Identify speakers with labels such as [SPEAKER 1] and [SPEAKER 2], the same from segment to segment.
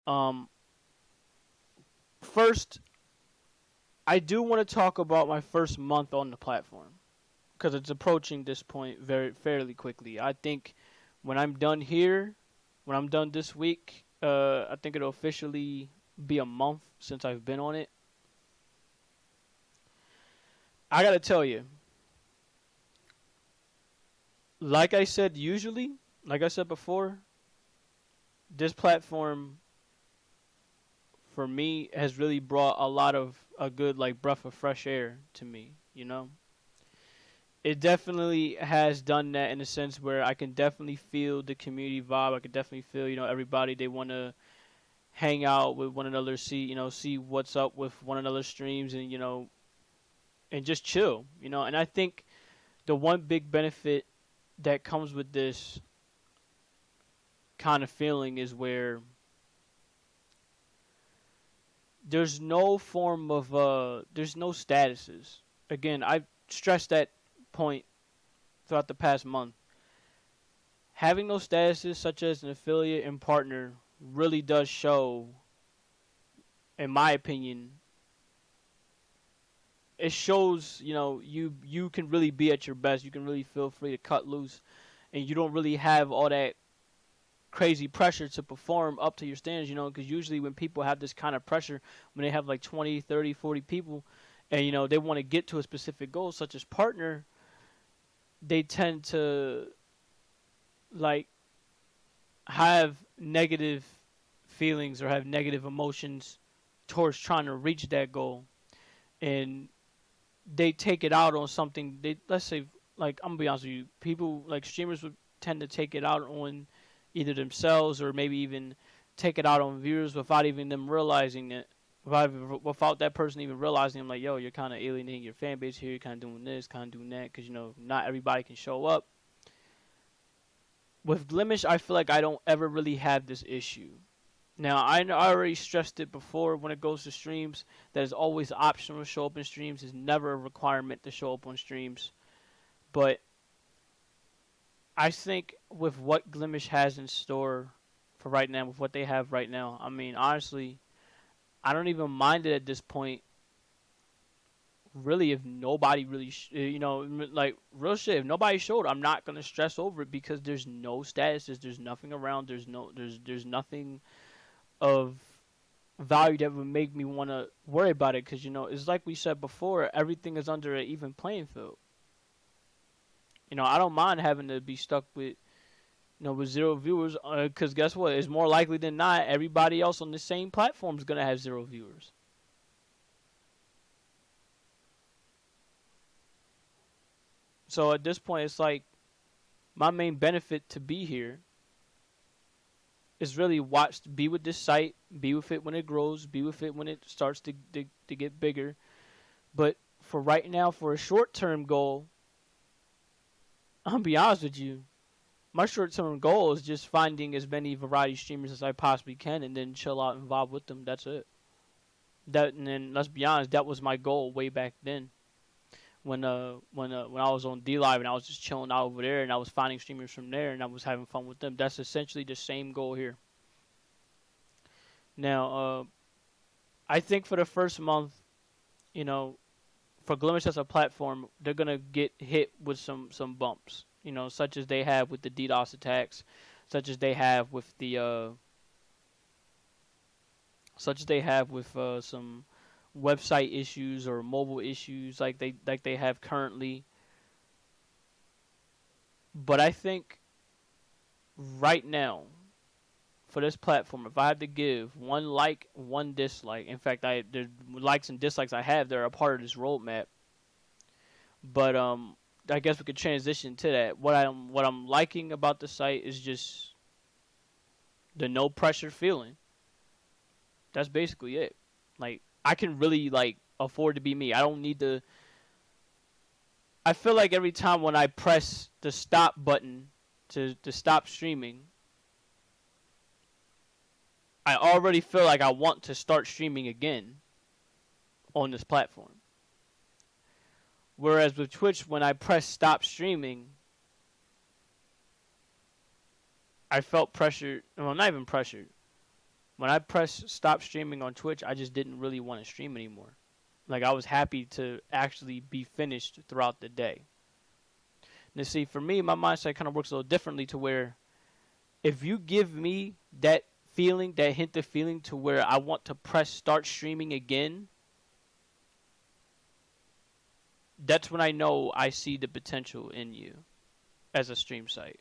[SPEAKER 1] Um, First, I do want to talk about my first month on the platform because it's approaching this point very fairly quickly. I think when I'm done here, when I'm done this week, I think it'll officially be a month since I've been on it. I gotta tell you, like I said, like I said before, this platform for me has really brought a lot of a good like breath of fresh air to me. It definitely has done that in a sense where I can definitely feel the community vibe. I can definitely feel everybody they want to hang out with one another, see what's up with one another's streams, and and just chill. And I think the one big benefit that comes with this kind of feeling is where there's no form of there's no statuses. Again, I've stressed that point throughout the past month. Having no statuses such as an affiliate and partner really does show, in my opinion, it shows, you can really be at your best. You can really feel free to cut loose, and you don't really have all that crazy pressure to perform up to your standards, because usually when people have this kind of pressure, when they have like 20, 30, 40 people, and they want to get to a specific goal such as partner, they tend to like have negative feelings or have negative emotions towards trying to reach that goal, and they take it out on something. Let's say, like, I'm gonna be honest with you, people like streamers would tend to take it out on either themselves or maybe even take it out on viewers without even them realizing it, without that person even realizing, I'm like, yo, you're kind of alienating your fan base here. You're kind of doing this, kind of doing that, because not everybody can show up. With Glimesh, I feel like I don't ever really have this issue. Now, I already stressed it before when it goes to streams that it's always optional to show up in streams. It's never a requirement to show up on streams. But I think with what Glimesh has in store for right now, with what they have right now, I mean, honestly, I don't even mind it at this point. Really, if nobody really, like real shit, if nobody showed, I'm not gonna stress over it because there's no statuses, there's nothing around, there's nothing of value that would make me want to worry about it, because it's like we said before, everything is under an even playing field. I don't mind having to be stuck with with zero viewers, because guess what, it's more likely than not everybody else on the same platform is going to have zero viewers. So at this point, it's like my main benefit to be here is really be with this site, be with it when it grows, be with it when it starts to get bigger. But for right now, for a short term goal, I'll be honest with you, my short term goal is just finding as many variety streamers as I possibly can and then chill out and vibe with them. That's it. And then let's be honest, that was my goal way back then. When I was on D Live and I was just chilling out over there and I was finding streamers from there and I was having fun with them. That's essentially the same goal here. Now, I think for the first month, you know, for Glimesh as a platform, they're gonna get hit with some bumps, such as they have with the DDoS attacks, such as they have with some website issues or mobile issues like they have currently. But I think right now for this platform, if I had to give one like, one dislike, in fact, the likes and dislikes I have, they're a part of this roadmap. But I guess we could transition to that. What I'm liking about the site is just the no pressure feeling. That's basically it. Like, I can really afford to be me. I don't need to. I feel like every time when I press the stop button to stop streaming, I already feel like I want to start streaming again on this platform. Whereas with Twitch, when I press stop streaming, I felt pressured. Well, not even pressured. When I pressed stop streaming on Twitch, I just didn't really want to stream anymore. Like I was happy to actually be finished throughout the day. Now see, for me, my mindset kind of works a little differently to where if you give me that feeling, that hint of feeling to where I want to press start streaming again, that's when I know I see the potential in you as a stream site.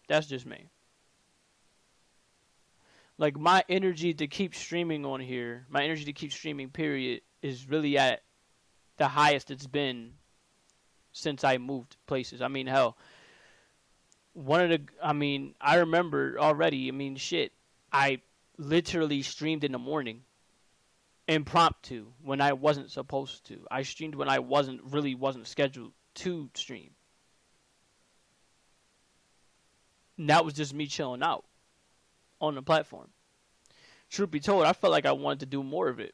[SPEAKER 1] That's just me. Like my energy to keep streaming on here, my energy to keep streaming period is really at the highest it's been since I moved places. I mean, hell, I remember already, shit, I literally streamed in the morning impromptu when I wasn't supposed to. I streamed when I wasn't scheduled to stream. And that was just me chilling out on the platform. Truth be told, I felt like I wanted to do more of it.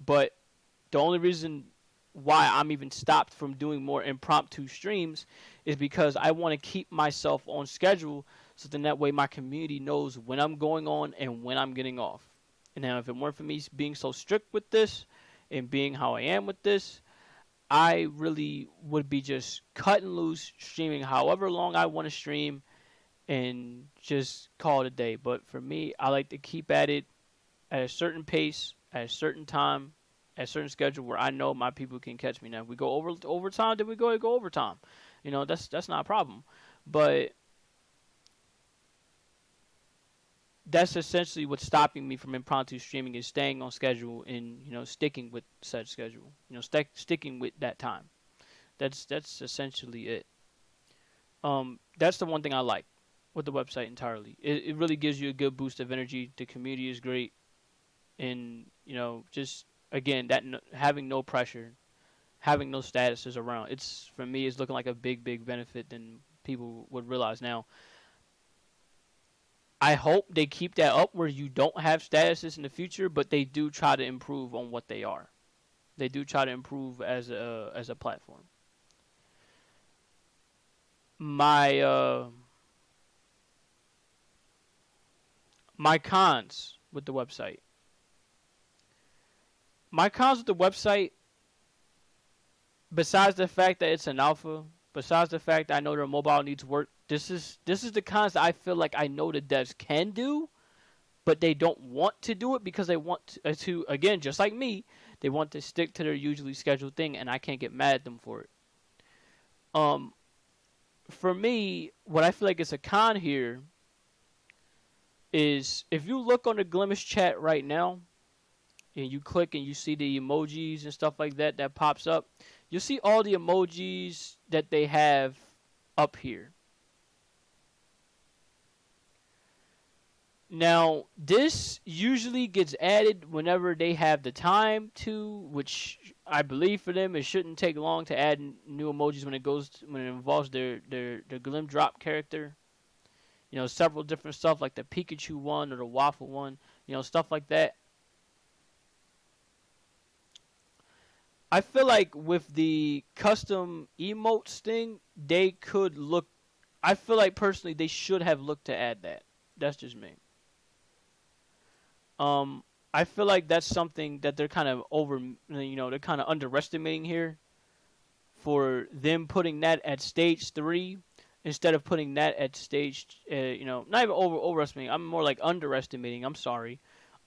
[SPEAKER 1] But the only reason why I'm even stopped from doing more impromptu streams is because I want to keep myself on schedule so then that way my community knows when I'm going on and when I'm getting off. And now if it weren't for me being so strict with this and being how I am with this, I really would be just cutting loose, streaming however long I want to stream and just call it a day. But for me, I like to keep at it at a certain pace, at a certain time, at a certain schedule where I know my people can catch me. Now, if we go overtime, then we go overtime. That's not a problem. But that's essentially what's stopping me from impromptu streaming is staying on schedule and sticking with said schedule. Sticking with that time. That's essentially it. That's the one thing I like with the website entirely. It really gives you a good boost of energy. The community is great, and just again that having no pressure, having no statuses around. It's for me, it's looking like a big benefit than people would realize now. I hope they keep that up where you don't have statuses in the future, but they do try to improve on what they are. They do try to improve as a platform. My my cons with the website. My cons with the website, besides the fact that it's an alpha, besides the fact that I know their mobile needs work, this is the cons that I feel like I know the devs can do, but they don't want to do it because they want to again, just like me, they want to stick to their usually scheduled thing, and I can't get mad at them for it. For me, what I feel like is a con here is if you look on the Glimesh chat right now, and you click and you see the emojis and stuff like that that pops up, you'll see all the emojis that they have up here. Now, this usually gets added whenever they have the time to, which I believe for them it shouldn't take long to add new emojis when it involves their Glim Drop character. Several different stuff like the Pikachu one or the Waffle one, stuff like that. I feel like with the custom emotes thing, they could look. I feel like personally they should have looked to add that. That's just me. I feel like that's something that they're kind of they're kind of underestimating here for them putting that at stage 3 instead of putting that at stage, not even overestimating. I'm more like underestimating. I'm sorry.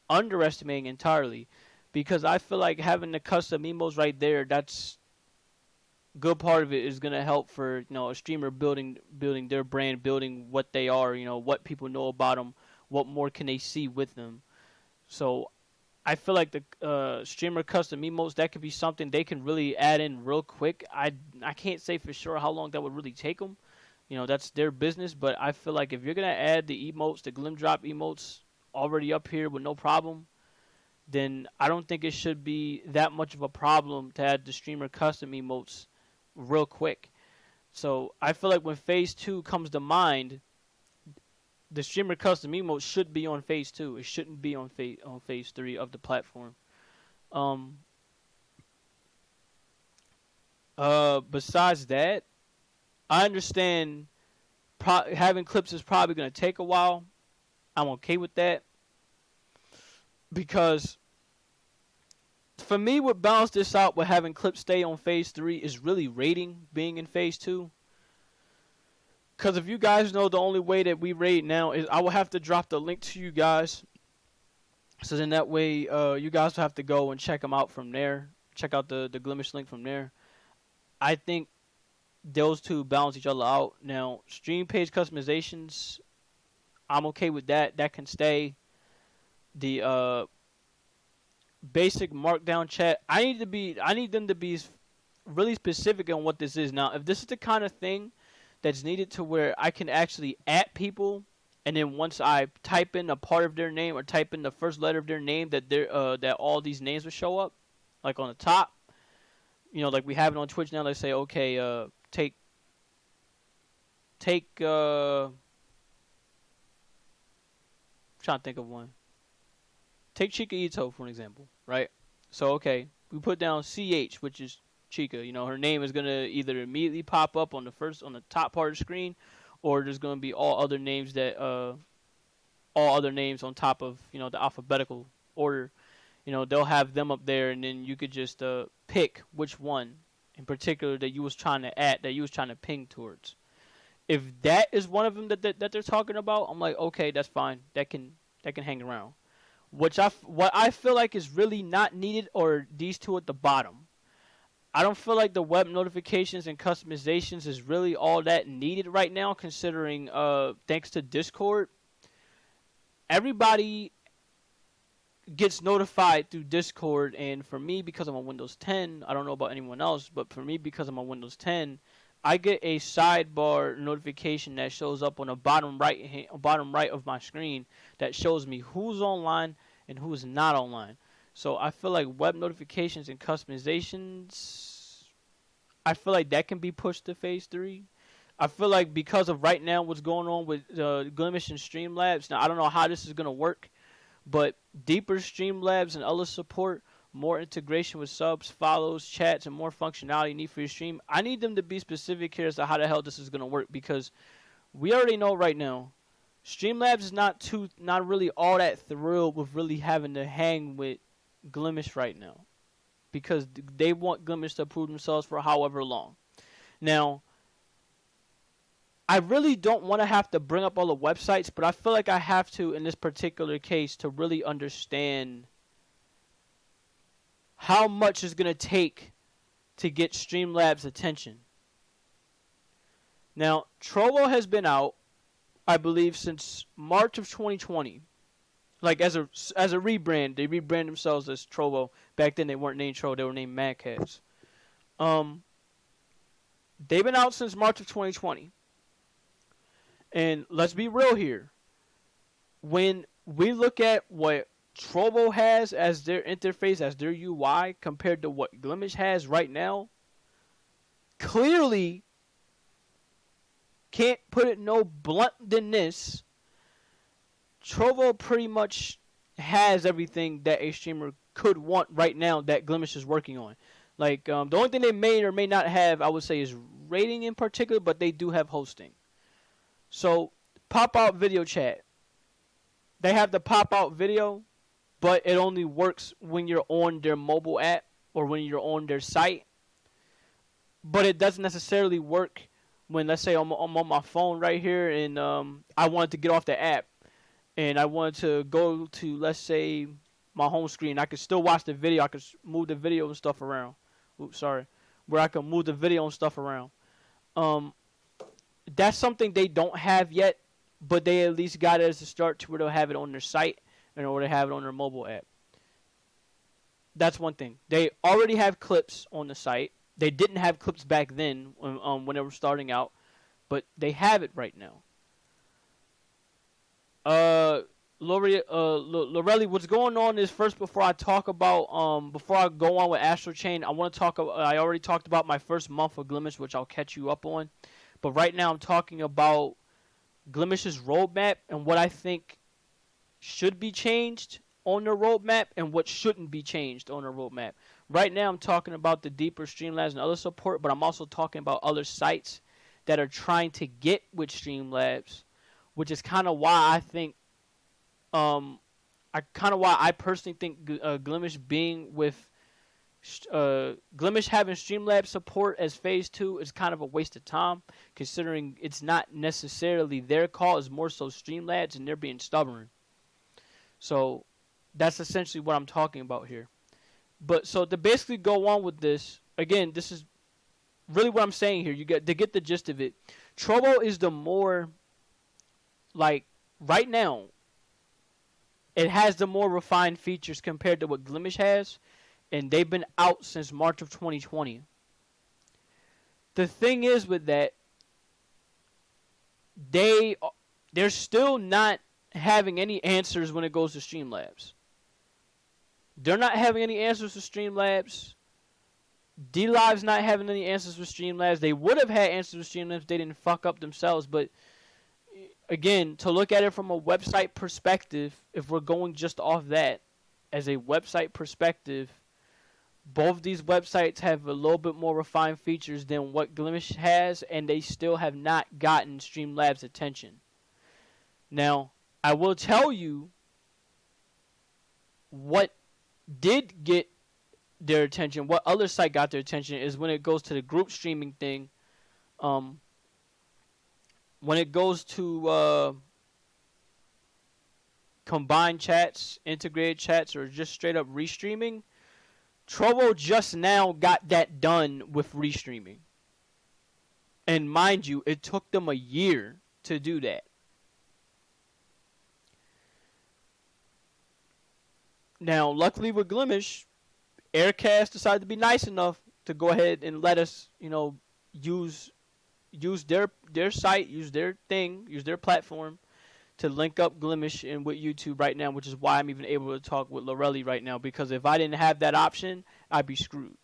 [SPEAKER 1] Underestimating entirely. Because I feel like having the custom emotes right there, that's good part of it is gonna help for a streamer building their brand, building what they are, what people know about them, what more can they see with them. So I feel like the streamer custom emotes, that could be something they can really add in real quick. I can't say for sure how long that would really take them. That's their business, but I feel like if you're gonna add the emotes, the Glim Drop emotes already up here with no problem, then I don't think it should be that much of a problem to add the streamer custom emotes real quick. So I feel like when phase 2 comes to mind, the streamer custom emotes should be on phase 2. It shouldn't be on phase 3 of the platform. Besides that, I understand having clips is probably going to take a while. I'm okay with that because for me, what balanced this out with having clips stay on phase 3 is really rating being in phase 2. Because if you guys know, the only way that we rate now is I will have to drop the link to you guys. So then that way you guys will have to go and check them out from there. Check out the Glimesh link from there. I think those two balance each other out. Now, stream page customizations, I'm okay with that. That can stay. The basic markdown chat, I need them to be really specific on what this is. Now, if this is the kind of thing that's needed to where I can actually add people, and then once I type in a part of their name or type in the first letter of their name, that all these names will show up, like on the top. You know, like we have it on Twitch now. Let's say, okay, take trying to think of one. Take Chica Ito for an example, right? So okay, we put down CH, which is Chica. You know, her name is gonna either immediately pop up on the top part of the screen, or there's gonna be all other names on top of, you know, the alphabetical order. You know, they'll have them up there, and then you could just pick which one in particular that you was trying to add, that you was trying to ping towards. If that is one of them that they're talking about, I'm like, okay, that's fine. That can hang around. What I feel like is really not needed are these two at the bottom. I don't feel like the web notifications and customizations is really all that needed right now, considering thanks to Discord, everybody gets notified through Discord, and for me, because I'm on Windows 10, I don't know about anyone else, but for me, because I'm on Windows 10, I get a sidebar notification that shows up on the bottom right of my screen that shows me who's online and who's not online. So I feel like web notifications and customizations, I feel like that can be pushed to phase 3. I feel like because of right now what's going on with Glimesh and Streamlabs, now I don't know how this is going to work, but deeper Streamlabs and other support, more integration with subs, follows, chats, and more functionality you need for your stream. I need them to be specific here as to how the hell this is going to work, because we already know right now Streamlabs is not really all that thrilled with really having to hang with Glimesh right now, because they want Glimesh to prove themselves for however long. Now, I really don't want to have to bring up all the websites, but I feel like I have to in this particular case to really understand how much it's going to take to get Streamlabs' attention. Now, Trovo has been out, I believe, since March of 2020. Like, as a rebrand. They rebranded themselves as Trovo. Back then, they weren't named Trovo. They were named Mad Cats. They've been out since March of 2020. And let's be real here. When we look at what Trovo has as their interface, as their UI, compared to what Glimesh has right now, clearly, can't put it no blunt than this, Trovo pretty much has everything that a streamer could want right now that Glimesh is working on. Like, the only thing they may or may not have, I would say, is rating in particular, but they do have hosting. So, pop-out video chat. They have the pop-out video, but it only works when you're on their mobile app or when you're on their site. But it doesn't necessarily work when, let's say, I'm on my phone right here and I wanted to get off the app and I wanted to go to, let's say, my home screen. I could still watch the video. I could move the video and stuff around. Oops, sorry. Where I can move the video and stuff around. That's something they don't have yet, but they at least got it as a start to where they'll have it on their site in order to have it on their mobile app. That's one thing. They already have clips on the site. They didn't have clips back then when they were starting out, but they have it right now. Lorelli, what's going on is, first, before I talk about before I go on with Astro Chain, I want to talk about, I already talked about my first month of Glimesh, which I'll catch you up on. But right now I'm talking about Glimesh's roadmap and what I think should be changed on their roadmap and what shouldn't be changed on their roadmap. Right now I'm talking about the deeper Streamlabs and other support, but I'm also talking about other sites that are trying to get with Streamlabs, which is kind of why I think, why I personally think Glimesh being with Glimesh having Streamlabs support as phase 2 is kind of a waste of time, considering it's not necessarily their call, it's more so Streamlabs and they're being stubborn. So that's essentially what I'm talking about here. But so to basically go on with this, again, this is really what I'm saying here. You get to get the gist of it. Trovo is the more, like, right now, it has the more refined features compared to what Glimesh has, and they've been out since March of 2020. The thing is with that, they're still not having any answers when it goes to Streamlabs. They're not having any answers for Streamlabs. DLive's not having any answers for Streamlabs. They would have had answers for Streamlabs if they didn't fuck up themselves. But again, to look at it from a website perspective, if we're going just off that, as a website perspective, both these websites have a little bit more refined features than what Glimesh has, and they still have not gotten Streamlabs' attention. Now, I will tell you what did get their attention, what other site got their attention, is when it goes to the group streaming thing. When it goes to combined chats, integrated chats, or just straight up restreaming, Trovo just now got that done with restreaming. And mind you, it took them a year to do that. Now, luckily with Glimesh, Aircast decided to be nice enough to go ahead and let us, use their site, use their thing, use their platform to link up Glimesh and with YouTube right now, which is why I'm even able to talk with Lorelli right now, because if I didn't have that option, I'd be screwed.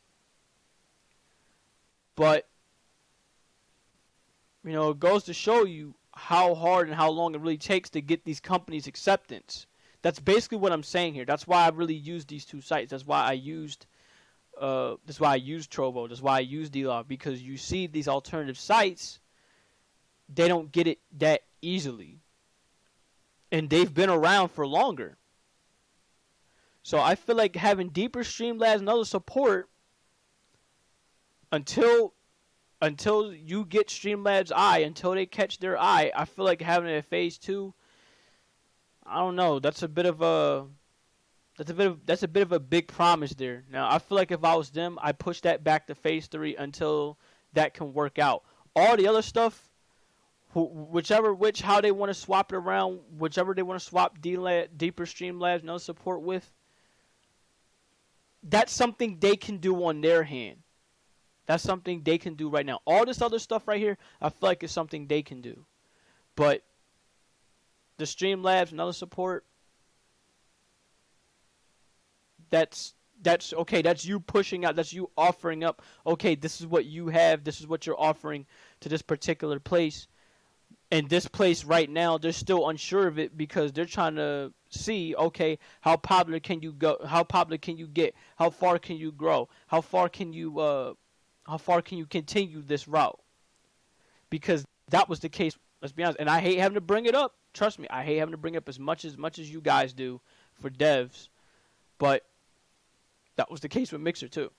[SPEAKER 1] But, it goes to show you how hard and how long it really takes to get these companies' acceptance. That's basically what I'm saying here. That's why I really used these two sites. That's why I used Trovo. That's why I used DLive, because you see these alternative sites, they don't get it that easily. And they've been around for longer. So I feel like having deeper Streamlabs and other support until you get Streamlabs' eye, until they catch their eye, I feel like having it at phase 2, I don't know, that's a bit of a big promise there. Now, I feel like if I was them, I'd push that back to phase 3 until that can work out. All the other stuff, how they want to swap it around, whichever they want to swap deeper Streamlabs and other support with, that's something they can do on their hand. That's something they can do right now. All this other stuff right here, I feel like it's something they can do. But the Streamlabs and other support, that's okay. That's you pushing out. That's you offering up. Okay, this is what you have. This is what you're offering to this particular place. And this place right now, they're still unsure of it because they're trying to see, okay, how popular can you go? How popular can you get? How far can you grow? How far can you continue this route? Because that was the case. Let's be honest. And I hate having to bring it up. Trust me, I hate having to bring it up as much as you guys do for devs. But that was the case with Mixer too.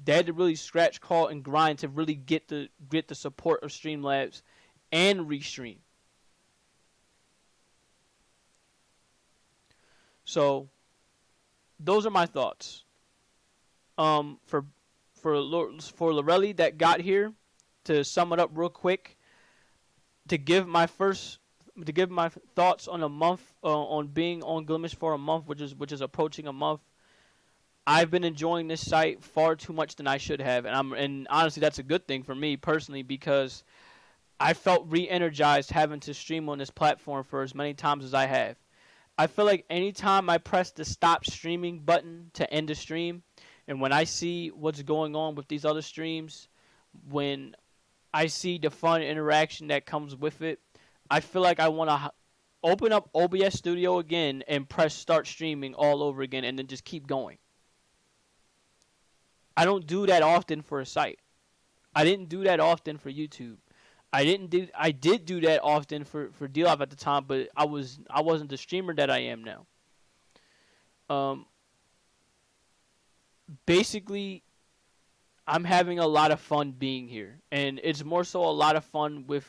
[SPEAKER 1] They had to really scratch, call, and grind to really get the support of Streamlabs and Restream. So, those are my thoughts. For Lorelli that got here, to sum it up real quick, to give my thoughts on a month, on being on Glimesh for a month, which is approaching a month. I've been enjoying this site far too much than I should have, and honestly, that's a good thing for me personally, because I felt re-energized having to stream on this platform for as many times as I have. I feel like anytime I press the stop streaming button to end the stream, and when I see what's going on with these other streams, when I see the fun interaction that comes with it, I feel like I want to open up OBS Studio again and press start streaming all over again and then just keep going. I don't do that often for a site. I didn't do that often for YouTube. I did do that often for D Live at the time, but I wasn't the streamer that I am now. Um, Basically, I'm having a lot of fun being here, and it's more so a lot of fun with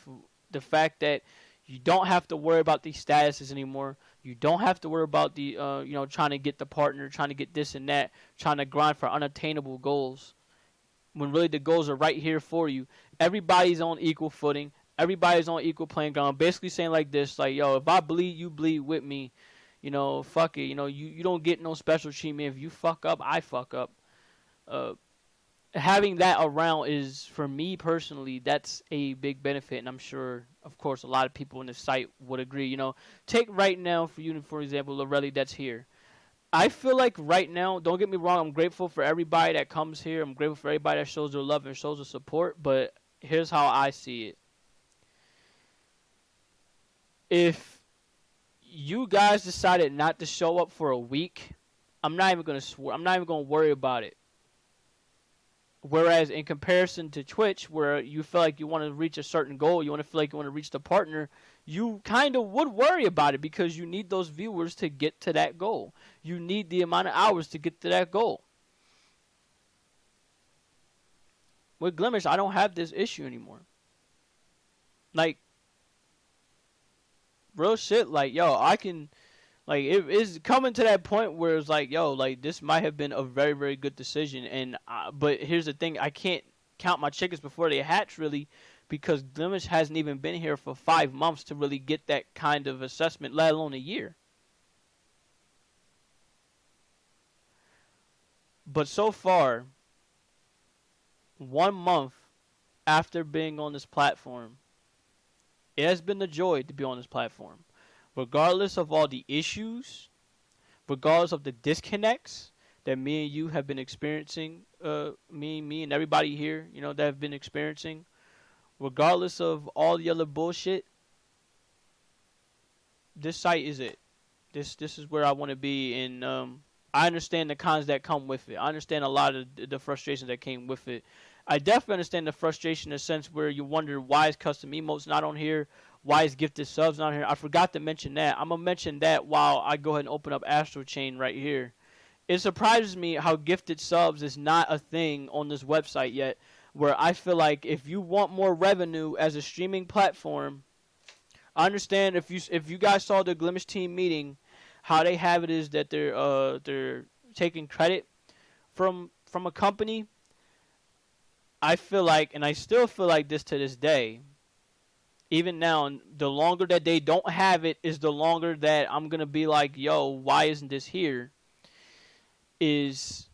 [SPEAKER 1] the fact that you don't have to worry about these statuses anymore. You don't have to worry about the trying to get the partner, trying to get this and that, trying to grind for unattainable goals. When really the goals are right here for you. Everybody's on equal footing. Everybody's on equal playing ground. Basically saying like this, like, yo, if I bleed, you bleed with me. Fuck it. You don't get no special treatment. If you fuck up, I fuck up. Uh, Having that around is, for me personally, that's a big benefit, and I'm sure, of course, a lot of people in the site would agree. Take right now for you, for example, Lorelli that's here. I feel like right now, don't get me wrong, I'm grateful for everybody that comes here. I'm grateful for everybody that shows their love and shows their support, but here's how I see it. If you guys decided not to show up for a week, I'm not even going to swear. I'm not even going to worry about it. Whereas in comparison to Twitch, where you feel like you want to reach a certain goal, you want to feel like you want to reach the partner, you kind of would worry about it because you need those viewers to get to that goal. You need the amount of hours to get to that goal. With Glimesh, I don't have this issue anymore. Like, real shit, like, yo, I can... Like, it is coming to that point where it's like, yo, like, this might have been a very, very good decision. But here's the thing. I can't count my chickens before they hatch, really, because Glimesh hasn't even been here for 5 months to really get that kind of assessment, let alone a year. But so far, 1 month after being on this platform, it has been a joy to be on this platform. Regardless of all the issues, regardless of the disconnects that me and you have been experiencing, me and everybody here, that have been experiencing, regardless of all the other bullshit, this site is it. This is where I want to be, and I understand the cons that come with it. I understand a lot of the frustrations that came with it. I definitely understand the frustration in a sense where you wonder why is custom emotes not on here. Why is gifted subs not here? I forgot to mention that. I'm going to mention that while I go ahead and open up Astro Chain right here. It surprises me how gifted subs is not a thing on this website yet, where I feel like if you want more revenue as a streaming platform, I understand if you guys saw the Glimesh team meeting, how they have it is that they're taking credit from a company. I feel like, and I still feel like this to this day, even now, the longer that they don't have it is the longer that I'm going to be like, yo, why isn't this here? It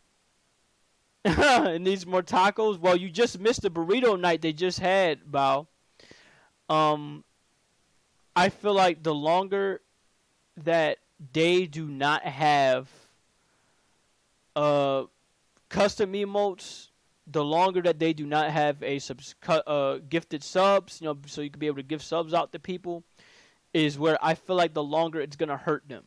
[SPEAKER 1] needs more tacos? Well, you just missed the burrito night they just had, Bao. I feel like the longer that they do not have custom emotes, the longer that they do not have a gifted subs, so you can be able to give subs out to people, is where I feel like the longer it's going to hurt them.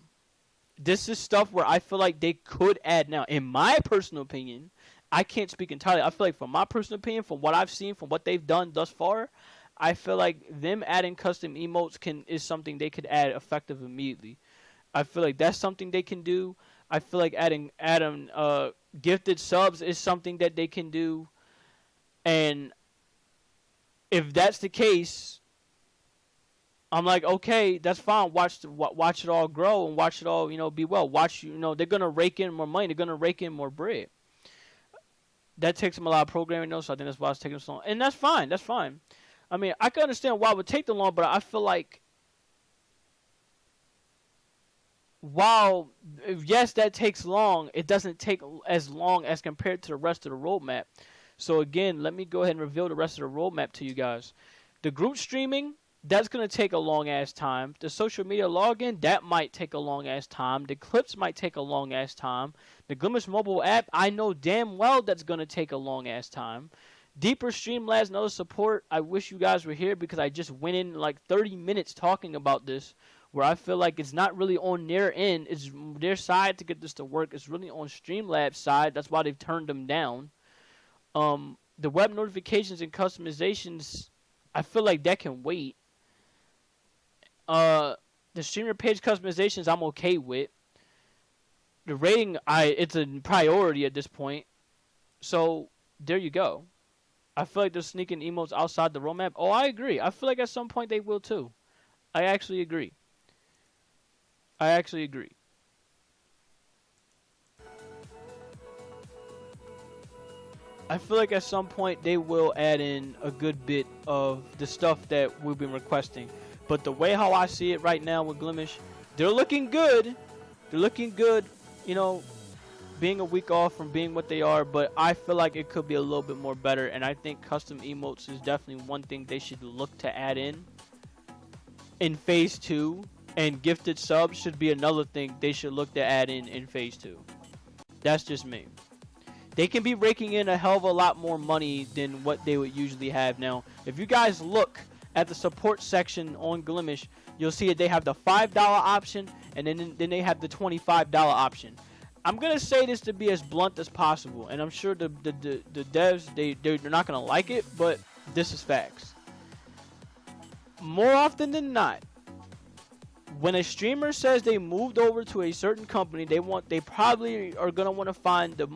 [SPEAKER 1] This is stuff where I feel like they could add now. In my personal opinion, I can't speak entirely. I feel like from my personal opinion, from what I've seen, from what they've done thus far, I feel like them adding custom emotes is something they could add effective immediately. I feel like that's something they can do. I feel like adding gifted subs is something that they can do. And if that's the case, I'm like, okay, that's fine. Watch it all grow and watch it all, be well. They're going to rake in more money. They're going to rake in more bread. That takes them a lot of programming, though, so I think that's why it's taking them so long. And that's fine. That's fine. I mean, I can understand why it would take them long, but I feel like while, yes, that takes long, it doesn't take as long as compared to the rest of the roadmap. So again, let me go ahead and reveal the rest of the roadmap to you guys. The group streaming, that's going to take a long-ass time. The social media login, that might take a long-ass time. The clips might take a long-ass time. The Glimesh mobile app, I know damn well that's going to take a long-ass time. Deeper Streamlabs and other support, I wish you guys were here because I just went in like 30 minutes talking about this, where I feel like it's not really on their end. It's their side to get this to work. It's really on Streamlabs' side. That's why they've turned them down. The web notifications and customizations, I feel like that can wait. The streamer page customizations, I'm okay with. The rating, it's a priority at this point. So there you go. I feel like they're sneaking emotes outside the roadmap. Oh, I agree. I feel like at some point they will too. I actually agree. I feel like at some point they will add in a good bit of the stuff that we've been requesting. But the way how I see it right now with Glimesh, they're looking good. They're looking good, you know, being a week off from being what they are. But I feel like it could be a little bit more better. And I think custom emotes is definitely one thing they should look to add in Phase 2. And gifted subs should be another thing they should look to add in Phase 2. That's just me. They can be raking in a hell of a lot more money than what they would usually have. Now, if you guys look at the support section on Glimesh, you'll see that they have the $5 option, and then they have the $25 option. I'm going to say this to be as blunt as possible, and I'm sure the devs, they're not going to like it, but this is facts. More often than not, when a streamer says they moved over to a certain company, they probably are going to want to find the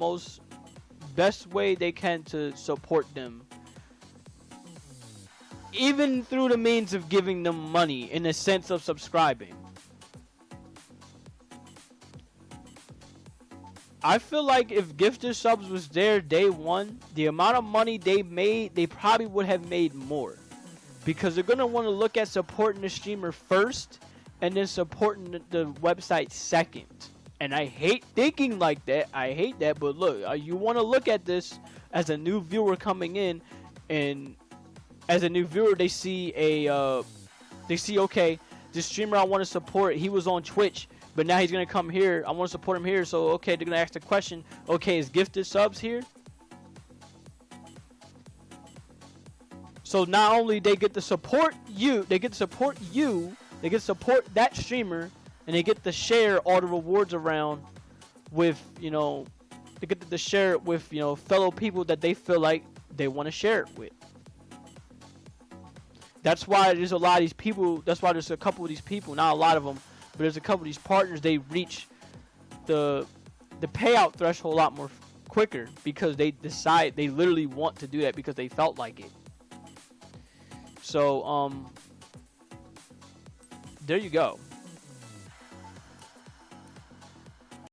[SPEAKER 1] best way they can to support them, even through the means of giving them money in the sense of subscribing. I feel like if gifted subs was there day one, the amount of money they made, they probably would have made more, because they're going to want to look at supporting the streamer first and then supporting the website second. And I hate thinking like that. I hate that. But look, you want to look at this as a new viewer coming in, and as a new viewer, they see okay, this streamer I want to support, he was on Twitch, but now he's gonna come here. I want to support him here. So okay, they're gonna ask the question. Okay, is gifted subs here? So not only they get to support you, they get to support that streamer. And they get to share all the rewards around with, they get to share it with, fellow people that they feel like they want to share it with. That's why there's a lot of these people, that's why there's a couple of these people, not a lot of them, but there's a couple of these partners, they reach the payout threshold a lot more quicker, because they literally want to do that because they felt like it. So, there you go.